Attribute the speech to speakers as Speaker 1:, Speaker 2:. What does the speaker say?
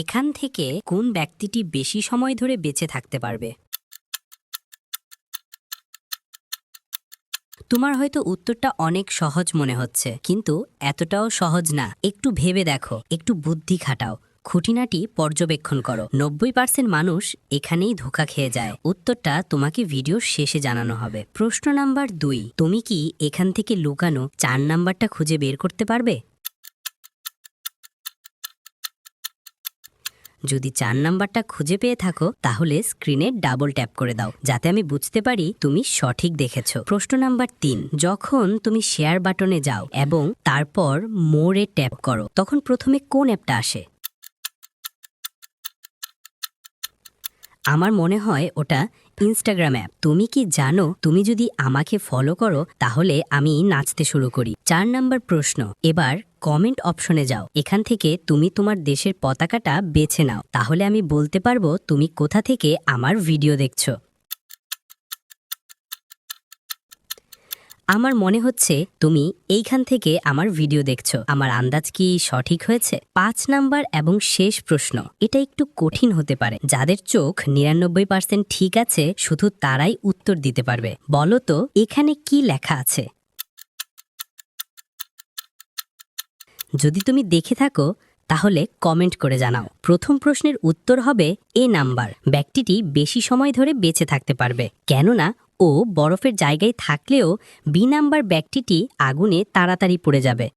Speaker 1: এখান থেকে কোন ব্যক্তিটি বেশি সময় ধরে বেঁচে থাকতে পারবে? তোমার হয়তো উত্তরটা অনেক সহজ মনে হচ্ছে, কিন্তু এতটাও সহজ না। একটু ভেবে দেখো, একটু বুদ্ধি খাটাও, খুঁটিনাটি পর্যবেক্ষণ করো। 90% মানুষ এখানেই ধোঁকা খেয়ে যায়। উত্তরটা তোমাকে ভিডিওর শেষে জানানো হবে। প্রশ্ন নাম্বার 2, তুমি কি এখান থেকে লুকানো 4 নাম্বারটা খুঁজে বের করতে পারবে? যদি 4 নাম্বারটা খুঁজে পেয়ে থাকো, তাহলে স্ক্রিনে ডাবল ট্যাপ করে দাও, যাতে আমি বুঝতে পারি তুমি সঠিক দেখেছো। প্রশ্ন নাম্বার 3, যখন তুমি শেয়ার বাটনে যাও এবং তারপর মোরে ট্যাপ করো, তখন প্রথমে কোন অ্যাপটা আসে? আমার মনে হয় ওটা ইনস্টাগ্রাম অ্যাপ। তুমি কি জানো, তুমি যদি আমাকে ফলো করো তাহলে আমি নাচতে শুরু করি। 4 নাম্বার প্রশ্ন, এবার কমেন্ট অপশনে যাও। এখান থেকে তুমি তোমার দেশের পতাকাটা বেছে নাও, তাহলে আমি বলতে পারবো তুমি কোথা থেকে আমার ভিডিও দেখছো। আমার মনে হচ্ছে তুমি এইখান থেকে আমার ভিডিও দেখছো। আমার আন্দাজ কি সঠিক হয়েছে? 5 নাম্বার এবং শেষ প্রশ্ন, এটা একটু কঠিন হতে পারে। যাদের চোখ 99% ঠিক আছে, শুধু তারাই উত্তর দিতে পারবে। বলো তো, এখানে কি লেখা আছে? যদি তুমি দেখে থাকো, তাহলে কমেন্ট করে জানাও। প্রথম প্রশ্নের উত্তর হবে এ নাম্বার। ব্যক্তিটি বেশি সময় ধরে বেঁচে থাকতে পারবে, কেননা ও বরফের জায়গায় থাকলেও বি নাম্বার ব্যক্তিটি আগুনে তাড়াতাড়ি পুড়ে যাবে।